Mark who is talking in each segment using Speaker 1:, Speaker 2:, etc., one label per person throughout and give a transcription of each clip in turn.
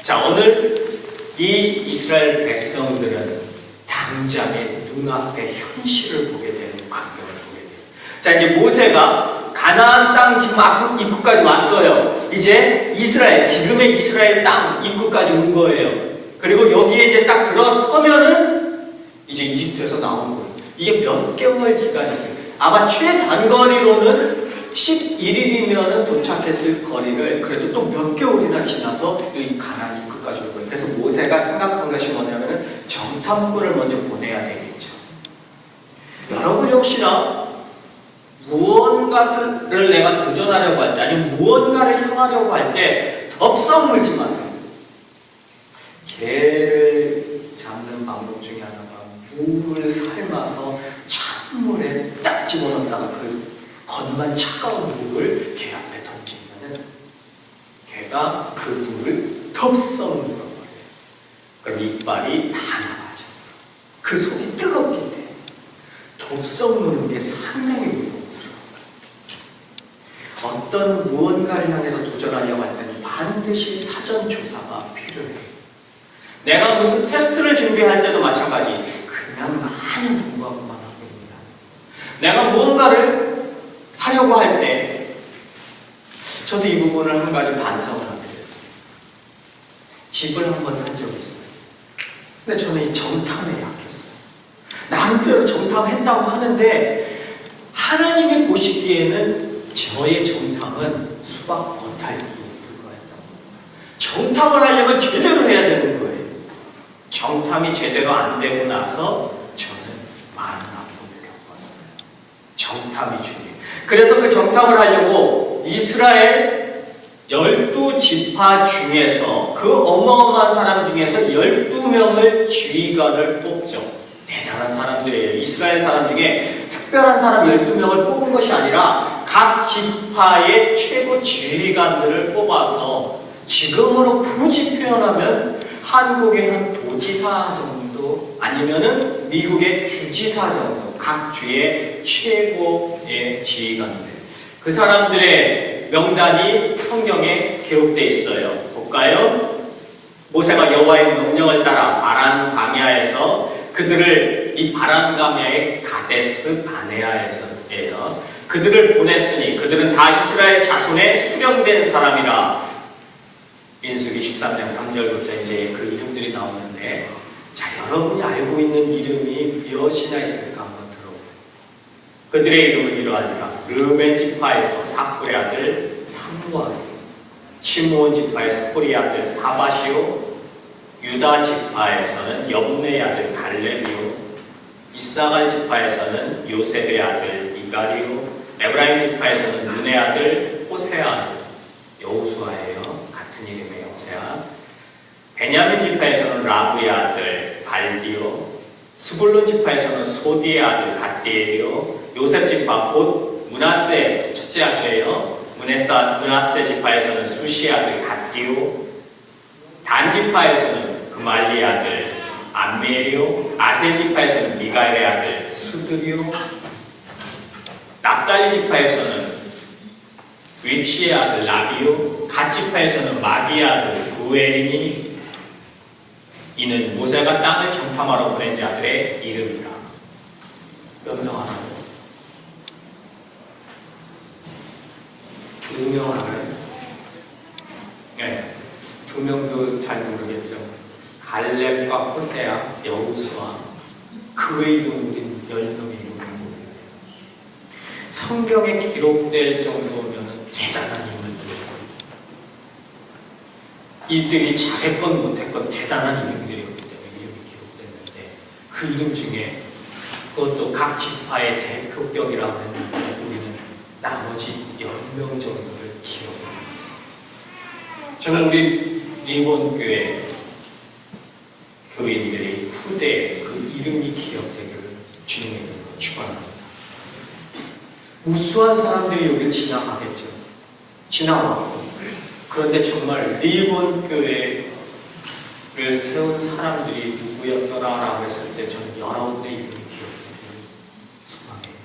Speaker 1: 자, 오늘 이 이스라엘 백성들은 당장의 눈앞의 현실을 보게 되는 광경을 보게 돼요. 자, 이제 모세가 가나안 땅 지금 앞 입구까지 왔어요. 이제 이스라엘, 지금의 이스라엘 땅 입구까지 온 거예요. 그리고 여기에 이제 딱 들어서면은 이제 이집트에서 나온 거예요. 이게 몇 개월 기간이 있어요. 아마 최단거리로는 11일이면 도착했을 거리를 그래도 또 몇 개월이나 지나서 이 가나안 입구까지 올 거예요. 그래서 모세가 생각한 것이 뭐냐면은 정탐꾼을 먼저 보내야 되겠죠. 여러분 역시나 무언가를 내가 도전하려고 할 때, 아니면 무언가를 향하려고 할 때 덥석 물지 마세요. 개를 잡는 방법 중에 하나가 무를 삶아서 찬물에 딱 집어넣다가 그 겉만 차가운 물을 개 앞에 던지면은 개가 그 물을 덥석 물어버려요. 그럼 이빨이 다 나가죠. 그 속이 뜨겁기 때문에 덥석 무는 게 상당히 무서워요. 어떤 무언가를 향해서 도전하려고 할 때는 반드시 사전 조사가 필요해요. 내가 무슨 테스트를 준비할 때도 마찬가지. 그냥 많이 공부하고만 하고 있습니다. 내가 무언가를 하려고 할 때 저도 이 부분을 한 가지 반성을 하게 됐어요. 집을 한번 산 적이 있어요. 근데 저는 이 정탐에 약했어요. 나름대로 정탐했다고 하는데 하나님이 보시기에는 저의 정탐은 수박 겉핥기에 불과했다고. 정탐을 하려면 제대로 해야 되는 거예요. 정탐이 제대로 안 되고 나서 저는 많은 아픔을 겪었어요. 정탐이 중요해요. 그래서 그 정탐을 하려고 이스라엘 12지파 중에서 그 어마어마한 사람 중에서 12명을 지휘관을 뽑죠. 대단한 사람들이에요. 이스라엘 사람 중에 특별한 사람 12명을 뽑은 것이 아니라 각 지파의 최고 지휘관들을 뽑아서 지금으로 굳이 표현하면 한국의 한 도지사 정도 아니면은 미국의 주지사 정도 각 주의 최고의 지휘관들 그 사람들의 명단이 성경에 기록되어 있어요. 볼까요? 모세가 여호와의 명령을 따라 바란 광야에서 그들을 이 바란 광야의 가데스 바네아에서예요. 그들을 보냈으니 그들은 다 이스라엘 자손의 수령된 사람이라. 민수기 13장 3절부터 이제 그 이름들이 나오는데, 자, 여러분이 알고 있는 이름이 몇이나 있을까 한번 들어보세요. 그들의 이름은 이러하니라. 르벤 지파에서 사쿨의 아들 삼므아요, 시므온 지파에서 호리 아들 사바시오, 유다 지파에서는 엽네의 아들 갈렙이요, 이사갈 지파에서는 요셉의 아들 이갈이요, 에브라임 지파에서는 눈의 아들 호세아, 여호수아예요. 같은 이름의 호세아. 베냐민 지파에서는 라브의 아들 발디요, 스불론 지파에서는 소디의 아들 갓디엘이요, 요셉 지파 곧 므낫세 첫째 아들이에요. 므낫세 지파에서는 수시의 아들 갓디요, 단 지파에서는 그말리의 아들 암미엘이요, 아세 지파에서는 미가엘의 아들 수드리요, 납달리 지파에서는 윕시의 아들 라비요, 갓 지파에서는 마기의 아들 구엘이니 이는 모세가 땅을 정탐하러 보낸 자들의 이름이라. 몇 명 알아요? 2명 알아요? 네, 2명도 잘 모르겠죠. 갈렙과 호세아, 여호수아, 그 외에도 우린 10명의 이름을 모릅니다. 성경에 기록될 정도면 대단한 힘을 들었어요. 이들이 잘했건 못했건 대단한 이름들이었기 때문에 이름이 기록됐는데, 그 이름 중에 그것도 각 지파의 대표격이라고 했는데 우리는 나머지 10명 정도를 기억합니다. 저는 우리 리본교회 교인들이 후대에 그 이름이 기억되기를 주님의 이름으로 축원합니다. 우수한 사람들이 여기를 지나가겠죠. 지나왔고, 그런데 정말 리본교회를 세운 사람들이 누구였더라라고 했을 때 저는 19대 이름이 기억되기를 소망해요.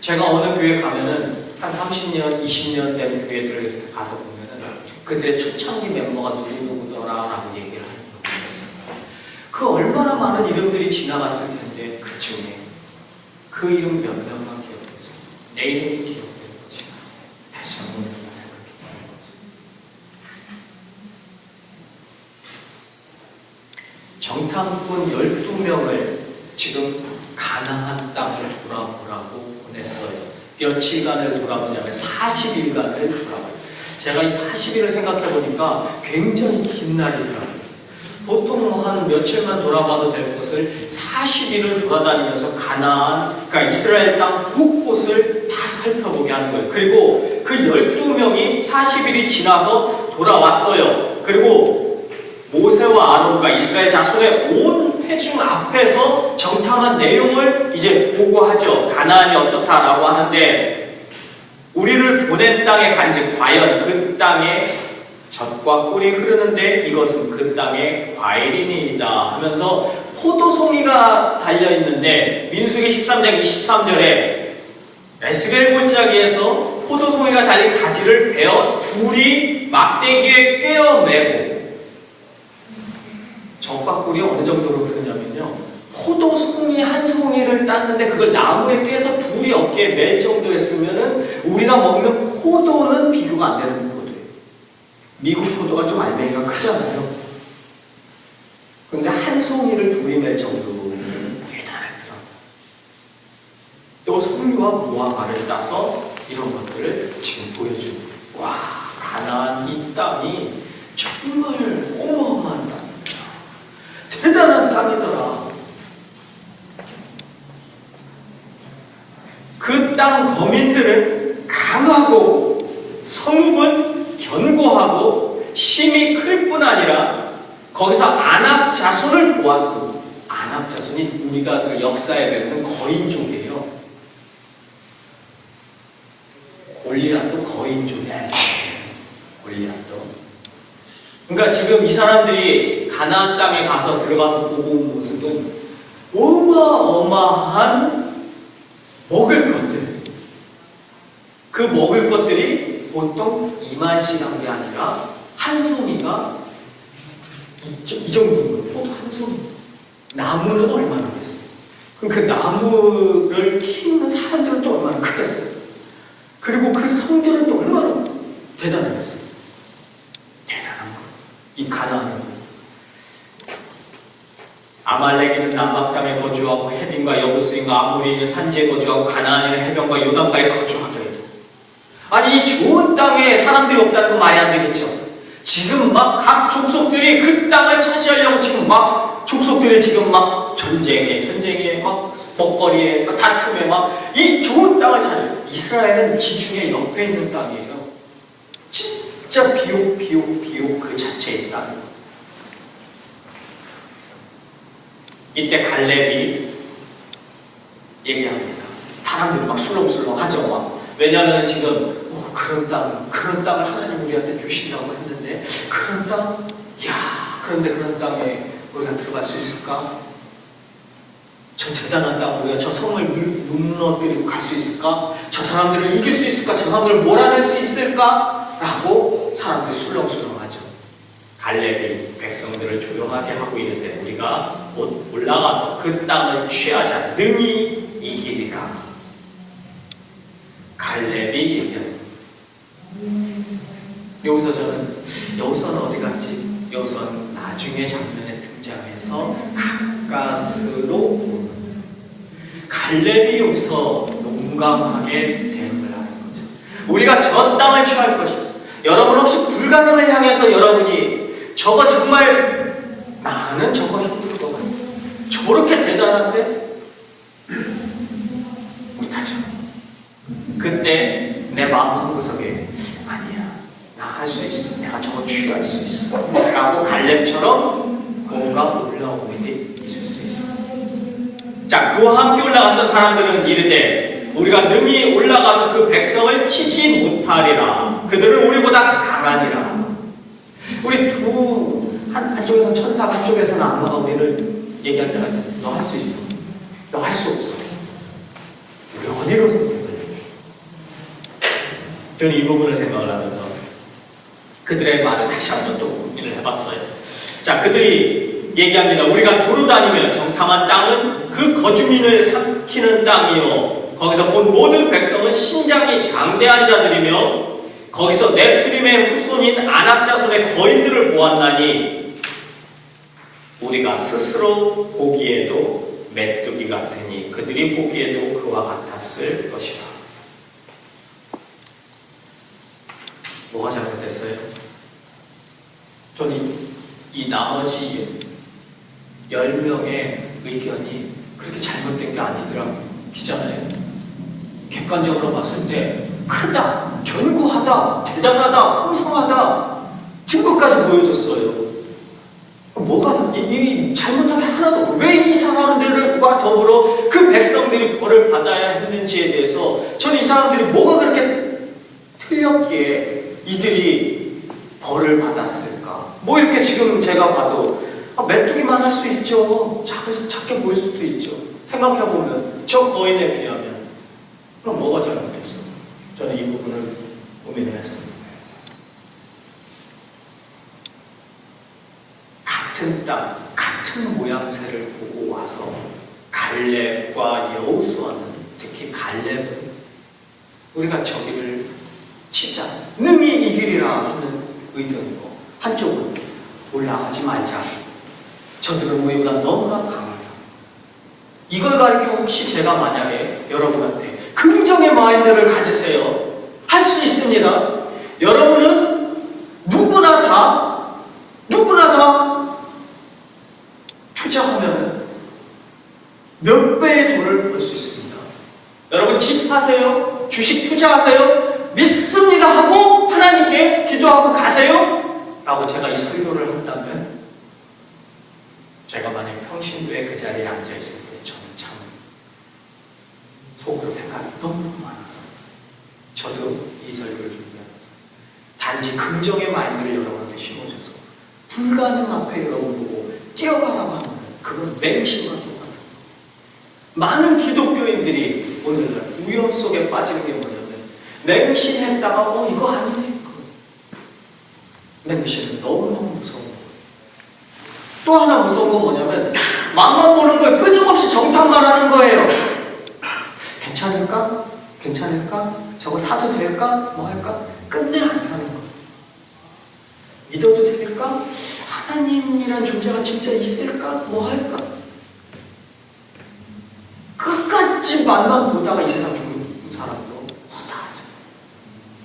Speaker 1: 제가 어느 교회 가면은 한 30년, 20년 된 교회들을 이렇게 가서 보면은 그때 초창기 멤버가 누구누구 많은 이름들이 지나갔을 텐데 그 중에 그 이름 몇 명만 기억했어요. 내 이름이 기억되는 거지. 다시 한번 우리가 생각해보는 거지. 정탐꾼 12명을 지금 가나안 땅을 돌아보라고 보냈어요. 며칠간을 돌아보냐면 40일간을 돌아봐요. 제가 이 40일을 생각해보니까 굉장히 긴 날이더라고요. 보통 한 며칠만 돌아봐도 될 것을 40일을 돌아다니면서 가나안, 그러니까 이스라엘 땅 곳곳을 다 살펴보게 하는 거예요. 그리고 그 12명이 40일이 지나서 돌아왔어요. 그리고 모세와 아론과 이스라엘 자손의 온 회중 앞에서 정탐한 내용을 이제 보고하죠. 가나안이 어떻다라고 하는데, 우리를 보낸 땅에 간즉 과연 그 땅에 젖과 꿀이 흐르는데 이것은 그 땅의 과일이니이다 하면서 포도송이가 달려있는데, 민수기 13장 23절에 에스겔 골짜기에서 포도송이가 달린 가지를 베어 둘이 막대기에 꿰어매고, 젖과 꿀이 어느 정도로 흐르냐면요, 포도송이 한 송이를 땄는데 그걸 나무에 꿰서 둘이 어깨에 맬 정도였으면은 우리가 먹는 포도는 비교가 안 되는 포도예요. 미국 포도가 좀 알맹이가 크잖아요. 그런데 한 송이를 둘이 맬 정도는 대단하더라고요. 또 송이와 무화과를 따서 이런 것들을 지금 보여주고, 와, 가나안 이 땅이 정말 어마어마한 땅이더라. 대단한 땅이더라. 그 땅 거민들은 강하고 성읍은 견고하고 심이 클 뿐 아니라 거기서 아낙 자손을 보았습니다. 아낙 자손이 우리가 그 역사에 배우는 거인족이에요. 골리앗도 거인족이야. 골리앗도. 그러니까 지금 이 사람들이 가나안 땅에 가서 들어가서 보고 온 모습은 어마어마한 먹을 것들. 그 먹을 것들이 보통 2만씩 한 게 아니라 한 송이가 이 정도인 거예요. 포도 한 송이. 나무는 얼마나 크겠어요? 그럼 그 나무를 키우는 사람들은 또 얼마나 크겠어요? 그리고 그 성들은 또 얼마나 대단하겠어요? 대단한 거예요. 이 가나안은. 아말렉인은 남방 땅에 거주하고 헤딘과 여부스인과 아모리인은 산지에 거주하고 가나안인은 해변과 요단가에 거주하더라. 아니, 이 좋은 땅에 사람들이 없다는 건 말이 안 되겠죠. 지금 막 각 족속들이 그 땅을 차지하려고 지금 막 족속들이 지금 막 전쟁에 막 먹거리에 막 다툼에 막 이 좋은 땅을 차지해요. 이스라엘은 지중해 옆에 있는 땅이에요. 진짜 비옥 그 자체의 땅이에요. 이때 갈렙이 얘기합니다. 사람들이 막 술렁술렁하죠. 막. 왜냐하면 지금 그런 땅을 하나님 우리한테 주신다고 했는데, 그런 땅? 그런데 그런 땅에 우리가 들어갈 수 있을까? 저 대단한 땅, 우리가 저 성을 무너뜨리고 갈 수 있을까? 저 사람들을 이길 수 있을까? 저 사람들을 몰아낼 수 있을까? 라고 사람들이 술렁술렁하죠. 갈렙이 백성들을 조용하게 하고 있는데, 우리가 곧 올라가서 그 땅을 취하자. 능히 이기리라. 갈렙이 얘기합니다. 여기서는 어디 갔지? 여기서는 나중에 장면에 등장해서 가까스로 보는 거예요. 갈렙이 여기서 용감하게 대응을 하는 거죠. 우리가 저 땅을 취할 것이다. 여러분 혹시 불가능을 향해서 여러분이 저거 정말 나는 저거 힘들 것 같아. 저렇게 대단한데 못하죠. 그때 내 마음 한구석에 아니야, 나 할 수 있어, 내가 저거 취할 수 있어 라고 갈렙처럼 뭔가 올라오는 게 있을 수 있어. 자, 그와 함께 올라갔던 사람들은 이르되 우리가 능히 올라가서 그 백성을 치지 못하리라. 그들은 우리보다 강하니라. 우리 한쪽에서는 천사, 한쪽에서는 악마가 우리를 얘기할 때가 있잖아. 너 할 수 있어, 너 할 수 없어. 우리 어디로 생각해? 저는 이 부분을 생각을 하면서 그들의 말을 다시 한번 또 고민을 해봤어요. 자, 그들이 얘기합니다. 우리가 도로 다니며 정탐한 땅은 그 거주민을 삼키는 땅이요 거기서 본 모든 백성은 신장이 장대한 자들이며 거기서 네피림의 후손인 아낙 자손의 거인들을 보았나니 우리가 스스로 보기에도 메뚜기 같으니 그들이 보기에도 그와 같았을 것이라. 뭐가 잘못됐어요? 저는 이 나머지 10명의 의견이 그렇게 잘못된 게 아니더라고요. 객관적으로 봤을 때 크다, 견고하다, 대단하다, 풍성하다 증거까지 보여줬어요. 뭐가 이 잘못한 게 하나도 없고 왜 이 사람들과 더불어 그 백성들이 벌을 받아야 했는지에 대해서 저는 이 사람들이 뭐가 그렇게 틀렸기에 이들이 벌을 받았을까? 뭐 이렇게 지금 제가 봐도 메뚜기만 할 수 있죠. 작게 보일 수도 있죠. 생각해보면 저 거인에 비하면 그럼 뭐가 잘못했어? 저는 이 부분을 고민을 했습니다. 같은 땅, 같은 모양새를 보고 와서 갈렙과 여호수아는 특히 갈렙은 우리가 저기를 치자, 능히 이기리라 하는 의견이고 한쪽은 올라가지 말자. 저들은 우리보다 너무나 강하다. 이걸 가리켜 혹시 제가 만약에 여러분한테 긍정의 마인드를 가지세요. 할 수 있습니다. 여러분은 누구나 다 투자하면 몇 배의 돈을 벌 수 있습니다. 여러분 집 사세요? 주식 투자하세요? 믿습니다 하고 하나님께 기도하고 가세요? 라고 제가 이 설교를 한다면 제가 만약 평신도에 그 자리에 앉아있을 때 저는 참 속으로 생각이 너무 많았었어요. 저도 이 설교를 준비하면서 단지 긍정의 마인드를 여러분한테 심어줘서 불가능 앞에 여러분 보고 뛰어가라고 하는 거예요. 그건 맹신과 똑같아요. 많은 기독교인들이 오늘날 위험 속에 빠지는 게 뭐냐면 맹신했다가 이거 아니네. 맹신은 너무너무 무서운 거예요. 또 하나 무서운 건 뭐냐면 맛만 보는 거예요. 끊임없이 정탐만 하는 거예요. 괜찮을까? 괜찮을까? 저거 사도 될까? 뭐 할까? 끝내 안 사는 거예요. 믿어도 될까? 하나님이란 존재가 진짜 있을까? 뭐 할까? 끝까지 맛만 보다가 이 세상 죽는 사람도 허다하죠.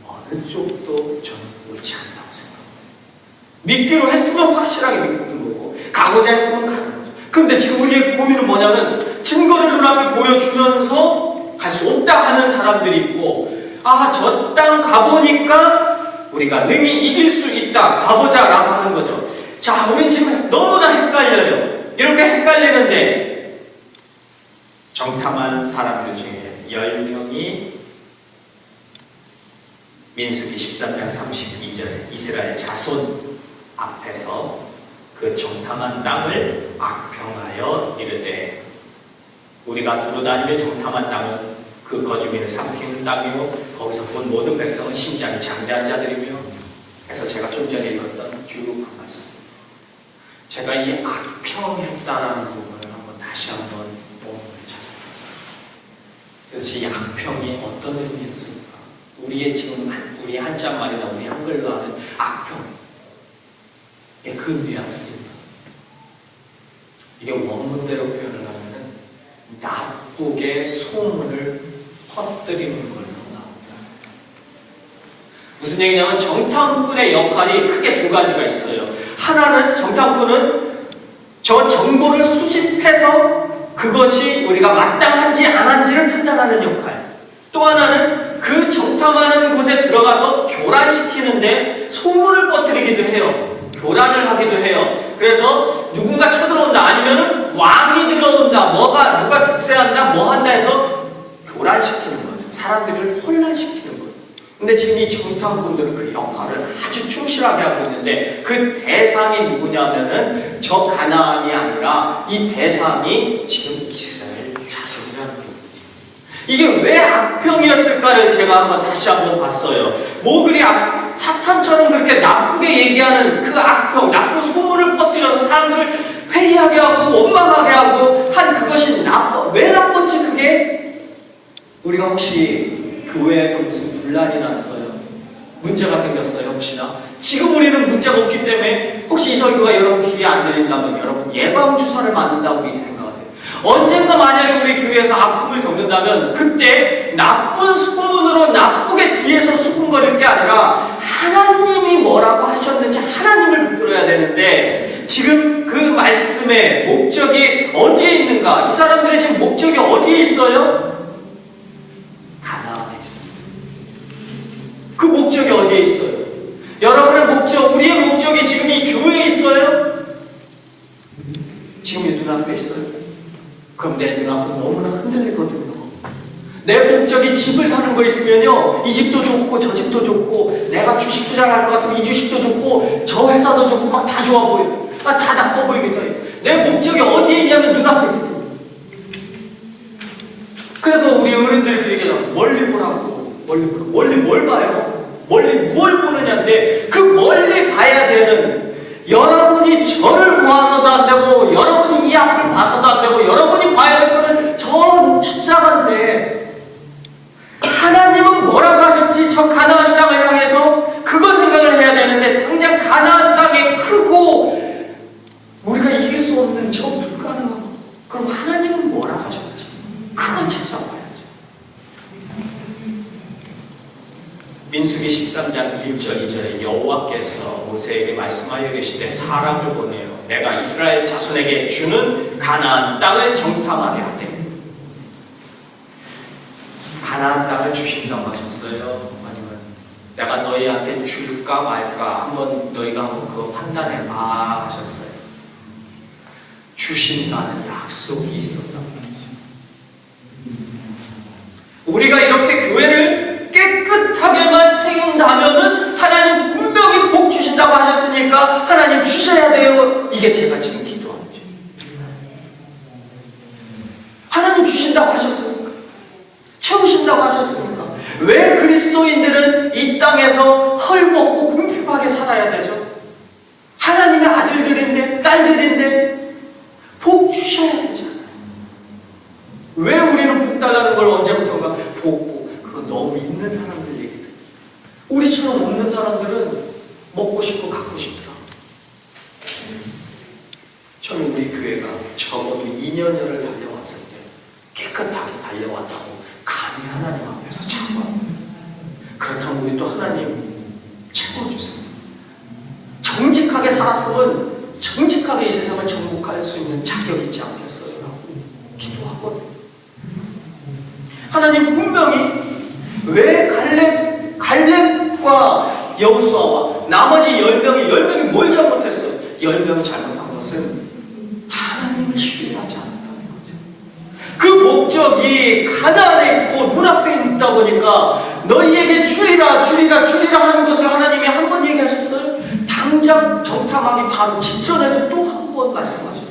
Speaker 1: 어느 쪽도 저는 옳지 않다고 생각합니다. 믿기로 했으면 확실하게 믿는 거고 가고자 했으면 가는 거죠. 그런데 지금 우리의 고민은 뭐냐면 증거를 눈앞에 보여주면서 갈 수 없다 하는 사람들이 있고 저 땅 가보니까 우리가 능히 이길 수 있다 가보자 라고 하는 거죠. 자, 우린 지금 너무나 헷갈려요. 이렇게 헷갈리는데 정탐한 사람들 중에 10명이 민수기 13장 32절에 이스라엘 자손 앞에서 그 정탐한 땅을 악평하여 이르되 우리가 두루다니며 정탐한 땅은 그 거주민을 삼키는 땅이요 거기서 본 모든 백성은 신장이 장대한 자들이며 그래서 제가 좀 전에 읽었던 쭉 그 말씀 제가 이 악평했다라는 부분을 다시 한번 본문을 찾아봤어요. 그래서 이 악평이 어떤 의미였습니까? 우리의 지금 우리 한자말이나 우리 한글로 하는 악평 그 뉘앙스입니다. 이게 원문대로 표현을 하면은 나쁘게 소문을 퍼뜨리는 걸로 나옵니다. 무슨 얘기냐면 정탐꾼의 역할이 크게 두 가지가 있어요. 하나는 정탐꾼은 저 정보를 수집해서 그것이 우리가 마땅한지 안 한지를 판단하는 역할. 또 하나는 그 정탐하는 곳에 들어가서 교란시키는데 소문을 퍼뜨리기도 해요. 교란을 하기도 해요. 그래서 누군가 쳐들어온다 아니면 왕이 들어온다 누가 득세한다 뭐 한다 해서 교란시키는 거죠. 사람들을 혼란시키는 거예요. 근데 지금 이 정탐꾼들은 그 역할을 아주 충실하게 하고 있는데 그 대상이 누구냐면은 저 가나안이 아니라 이 대상이 지금 이스라엘 자손이라는 거예요. 이게 왜 악평이었을까를 제가 다시 한번 봤어요. 뭐 그리 사탄처럼 그렇게 나쁘게 얘기하는 그 악평, 나쁜 소문을 퍼뜨려서 사람들을 회개하게 하고 원망하게 하고 한 그것이 왜 나빴지 그게? 우리가 혹시 교회에서 무슨 분란이 났어요? 문제가 생겼어요 혹시나? 지금 우리는 문제가 없기 때문에 혹시 이 설교가 여러분 귀에 안 들린다면 여러분 예방주사를 맞는다고 미리 생각하세요. 언젠가 만약에 우리 교회에서 아픔을 겪는다면 그때 나쁜 소문으로 나쁘게 뒤에서 수군거릴 게 아니라 하나님이 뭐라고 하셨는지 하나님을 붙들어야 되는데 지금 그 말씀의 목적이 어디에 있는가? 이 사람들의 지금 목적이 어디에 있어요? 가나안에 있습니다. 그 목적이 어디에 있어요? 여러분의 목적, 우리의 목적이 지금 이 교회에 있어요? 지금 이 눈앞에 있어요? 그럼 내 눈앞은 너무나 흔들리거든요. 내 목적이 집을 사는 거 있으면요, 이 집도 좋고 저 집도 좋고 내가 주식 투자를 할 것 같으면 이 주식도 좋고 저 회사도 좋고 막 다 좋아 보여요. 다 나빠 보이기도 해요. 내 목적이 어디에 있냐면 눈앞에 있기 때문에. 그래서 우리 어른들이 그 얘기하잖아요. 멀리 보라고. 멀리 보라고. 멀리 뭘 봐요? 멀리 뭘 보느냐인데 그 멀리 봐야 되는 여러분이 저를 보아서도 안 되고 여러분이 이 앞을 봐서도 안 되고 여러분이 봐야 될 거는 저 십자가인데 하나님은 뭐라고 하셨지? 저 가나안 땅을 향해서 그거 생각을 해야 되는데 당장 가나안 땅에 크고 우리가 이길 수 없는 저 불가능한 그럼 하나님은 뭐라고 하셨지? 그걸 찾아봐야죠. 민수기 13장 1절 2절에 여호와께서 모세에게 말씀하여 계시되 사람을 보내어 내가 이스라엘 자손에게 주는 가나안 땅을 정탐하게 하되 가나안 땅을 주신다고 하셨어요? 아니면 내가 너희한테 줄까 말까 한번 너희가 한번 그거 판단해봐 하셨어요? 주신다는 약속이 있었단 말이죠. 우리가 이렇게 교회를 깨끗하게만 세운다면은 하나님 분명히 복 주신다고 하셨으니까 하나님 주셔야 돼요. 이게 제가 지금 기도하는 거죠. 하나님 주신다고 하셨으니까 채우신다고 하셨으니까 왜 그리스도인들은 이 땅에서 헐벗고 궁핍하게 살아야 되죠? 하나님의 아들들인데 딸들인데 복 주셔야 되잖아요. 왜 우리는 복 달라는 걸 언제부턴가 복 그거 너무 있는 사람들 얘기들. 우리처럼 없는 사람들은 먹고 싶고 갖고 싶더라. 저는 우리 교회가 적어도 2년여를 달려왔을 때 깨끗하게 달려왔다고 감히 하나님 앞에서 참고합니다. 그렇다면 우리 또 하나님 채워주세요. 정직하게 살았으면 정직하게 이 세상을 정복할 수 있는 자격이 있지 않겠어요? 라고 기도하거든요. 하나님 분명히 왜 갈렙과 여호수아와 나머지 10명이 뭘 잘못했어요? 10명이 잘못한 것은 하나님을 신뢰하지 않았다는 거죠. 그 목적이 가나안에 있고 눈앞에 있다 보니까 너희에게 주리라 하는 것을 하나님이 한 번 얘기하셨어요? 당장 정탐하기 바로 직전에도 또 한 번 말씀하셨어요.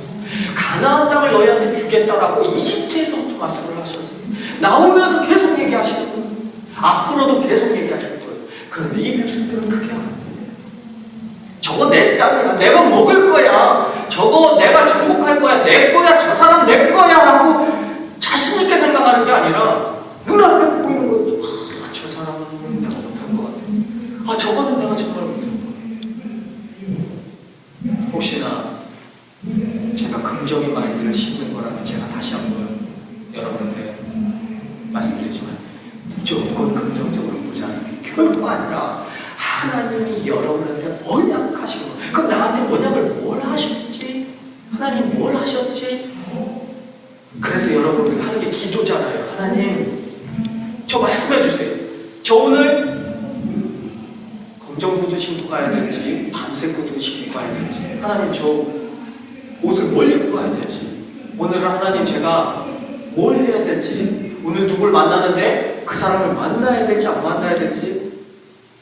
Speaker 1: 가나안 땅을 너희한테 주겠다라고 이집트에서부터 말씀을 하셨어요. 나오면서 계속 얘기하시는 거예요. 앞으로도 계속 얘기하실 거예요. 그런데 이 백성들은 그게 안 돼요. 저거 내 땅이야. 내가 먹을 거야. 저거 내가 정복할 거야. 내 거야. 저 사람 내 거야. 라고 자신있게 생각하는 게 아니라 눈앞에 보이는 거예요. 저 사람은 내가 못할 것 같아. 저거는 내가 정말 못할 것 같아. 혹시나 제가 긍정의 마인드를 심는 거라면 제가 다시 한번 여러분한테 말씀드리지만 무조건 긍정적으로 보자는 게 결코 아니라 하나님이 여러분한테 언약하신 거. 그럼 나한테 언약을 뭘 하셨지? 하나님 뭘 하셨지? 그래서 여러분들이 하는 게 기도잖아요. 하나님 저 말씀해 주세요. 저 오늘 검정 구두 신고 가야 될지 밤새 구두 신고 가야 될지 하나님 저 옷을 뭘 입고 가야 될지 오늘은 하나님 제가 뭘 해야 될지 오늘 누굴 만나는데 그 사람을 만나야 될지 안 만나야 될지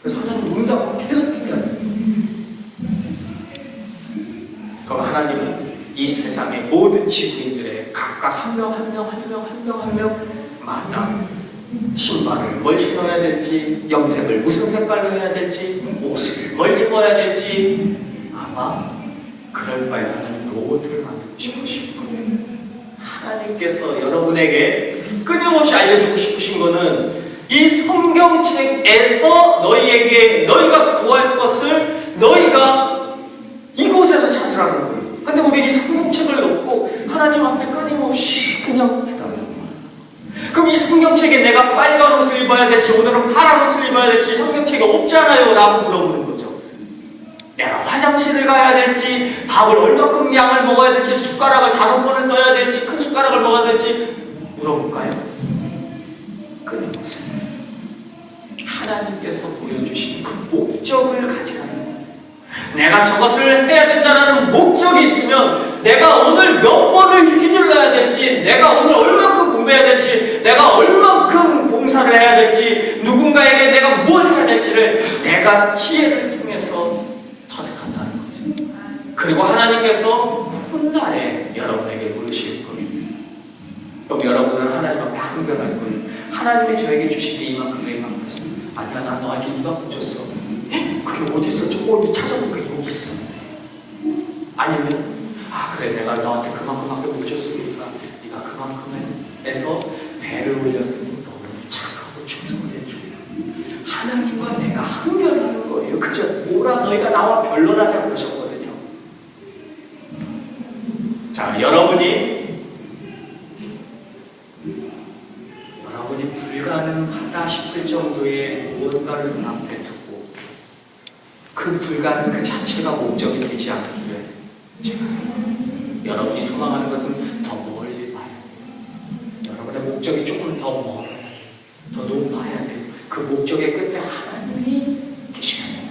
Speaker 1: 그래서 하나님 응답을 계속 얘기합니다. 그럼 하나님은 이 세상의 모든 지구인들의 각각 한 명마다 신발을 뭘 신어야 될지 염색을 무슨 색깔로 해야 될지 옷을 뭘 입어야 될지 아마 그럴 바에 하나님 로봇을 만들고 싶으신 거예요. 하나님께서 여러분에게 끊임없이 알려주고 싶으신 거는 이 성경책에서 너희가 구할 것을 너희가 이곳에서 찾으라는 거예요. 근데 우리는 이 성경책을 놓고 하나님 앞에 끊임없이 그냥 해달라는 거예요. 그럼 이 성경책에 내가 빨간 옷을 입어야 될지 오늘은 파란 옷을 입어야 될지 성경책이 없잖아요 라고 물어보는 거죠. 내가 화장실을 가야 될지 밥을 얼마큼 양을 먹어야 될지 숟가락을 5번을 떠야 될지 큰 숟가락을 먹어야 될지 물어볼까요? 끊임없이 하나님께서 보여주신 그 목적을 가지라는 거예요. 내가 저것을 해야 된다는 목적이 있으면 내가 오늘 몇 번을 휘둘러야 될지 내가 오늘 얼만큼 공부해야 될지 내가 얼만큼 봉사를 해야 될지 누군가에게 내가 뭘 해야 될지를 내가 지혜를 통해서 터득한다는 거죠. 그리고 하나님께서 훗날에 여러분에게 물으실 거예요. 그럼 여러분은 하나님 앞에 항변할 거예요. 하나님이 저에게 주신 게 이만큼 이만큼이었습니다. 아니야 난 너에게 이만큼 줬어. 그게 어디 있어? 저거 찾아보니까 여기 있어. 아니면 그래 내가 너한테 그만큼밖에 못 줬으니까 네가 그만큼에서 배를 올렸으니 너는 착하고 충성된 종이야. 하나님과 내가 항변하는 거예요. 그저 뭐라 너희가 나와 변론하자 그러셨거든요. 자, 여러분이 불가능하다 싶을 정도의 무언가를 눈앞에 두고 그 불가능 그 자체가 목적이 되지 않기를 제가 생각합니다. 여러분이 소망하는 것은 더 멀리 봐야 돼요. 여러분의 목적이 조금 더 멀어야 돼요. 더 높아야 돼요. 그 목적의 끝에 하나님이 계셔야 돼요.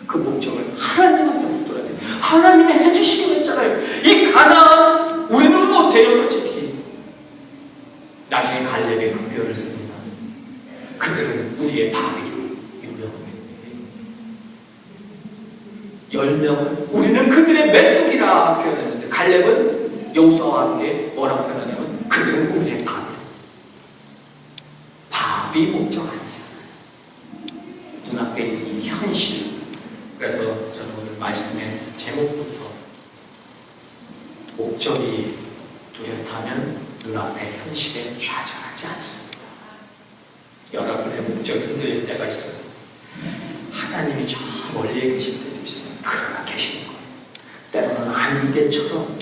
Speaker 1: 그 목적을 하나님한테 묻어야 돼요. 하나님이 해주시기로 했잖아요. 이 가나안 우리는 못해요 솔직히. 나중에 갈렙의 급교를 씁니다. 그들은 우리의 바위로 유명합니다. 10명은 우리는 그들의 메뚜기라 표현했는데 갈렙은 여호수아와 함께 뭐라고 표현하냐면 그들은 우리의 바위. 밥이 목적 아니잖아요. 눈앞에 있는 이 현실. 그래서 저는 오늘 말씀의 제목부터 목적이 뚜렷하면 눈앞의 현실에 좌절하지 않습니다. 여러분의 목적이 흔들릴 때가 있어요. 하나님이 저 멀리에 계실 때도 있어요. 그러나 계시는 거예요. 때로는 아닌 게처럼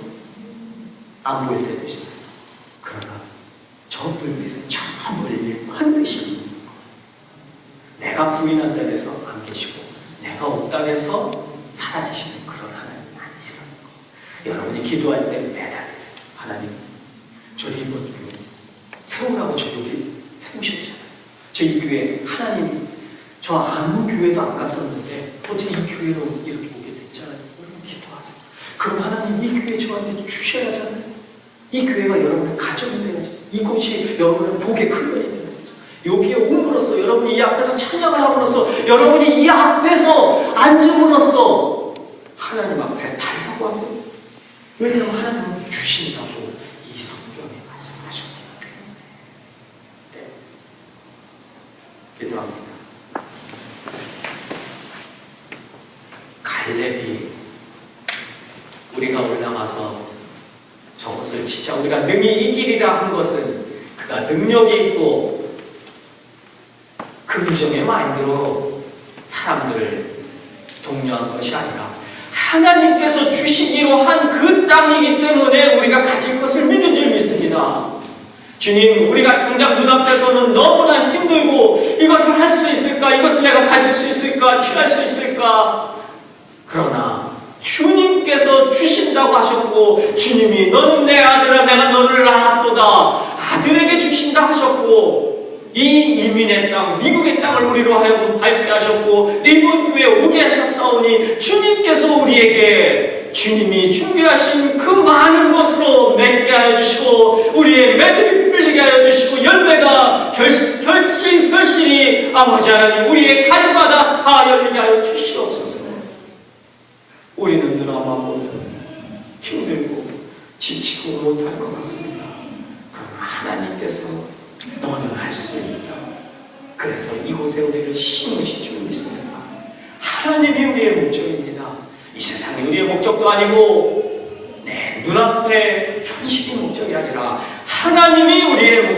Speaker 1: 안 보일 때도 있어요. 그러나 저 불빛은 저 멀리에 반드시 있는 거예요. 내가 부인한다고 해서 안 계시고 내가 없다고 해서 사라지시는 그런 하나님이 아니시라는 거예요. 여러분이 기도할 때 매달리세요. 하나님 저희 이번 교회 세우라고 저 여기 세우셨잖아요. 저 이 교회 하나님 저 아무 교회도 안 갔었는데 어떻게 이 교회로 이렇게 오게 됐잖아요. 여러분 기도하세요. 그럼 하나님 이 교회 저한테 주셔야 하잖아요. 이 교회가 여러분의 가정이 되야죠. 이곳이 여러분의 복의 근원이 되야죠. 여기에 옴으로써 여러분이 이 앞에서 찬양을 함으로써 여러분이 이 앞에서 앉음으로써 하나님 앞에 달라고 하세요. 왜냐하면 하나님은 주신다고 이 성경에 말씀하셨기 때문에. 네. 기도합니다. 갈렙이 우리가 올라가서 저것을 진짜 우리가 능히 이기리라 한 것은 그가 능력이 있고 긍정의 마인드로 사람들을 독려한 것이 아니라 하나님께서 주시기로 한 그 땅이기 때문에 우리가 가질 것을 믿은 줄 믿습니다. 주님, 우리가 당장 눈앞에서는 너무나 힘들고 이것을 할 수 있을까? 이것을 내가 가질 수 있을까? 취할 수 있을까? 그러나 주님께서 주신다고 하셨고 주님이 너는 내 아들아 내가 너를 낳았도다 아들에게 주신다 하셨고 이 이민의 땅 미국의 땅을 우리로 하여금 밟게 하셨고 리본교에 오게 하셨사오니 주님께서 우리에게 주님이 준비하신 그 많은 것으로 맺게 하여 주시고 우리의 매듭이 풀리게 하여 주시고 열매가 결실이 아버지 하나님 우리의 가지마다 다 열리게 하여 주시옵소서. 우리는 드라마 보면 힘들고 지치고 못할 것 같습니다. 그러나 하나님께서 너는 할 수 있다. 그래서 이곳에 우리를 심으신 줄 믿습니다. 하나님이 우리의 목적입니다. 이 세상이 우리의 목적도 아니고 눈앞의 현실이 목적이 아니라 하나님이 우리의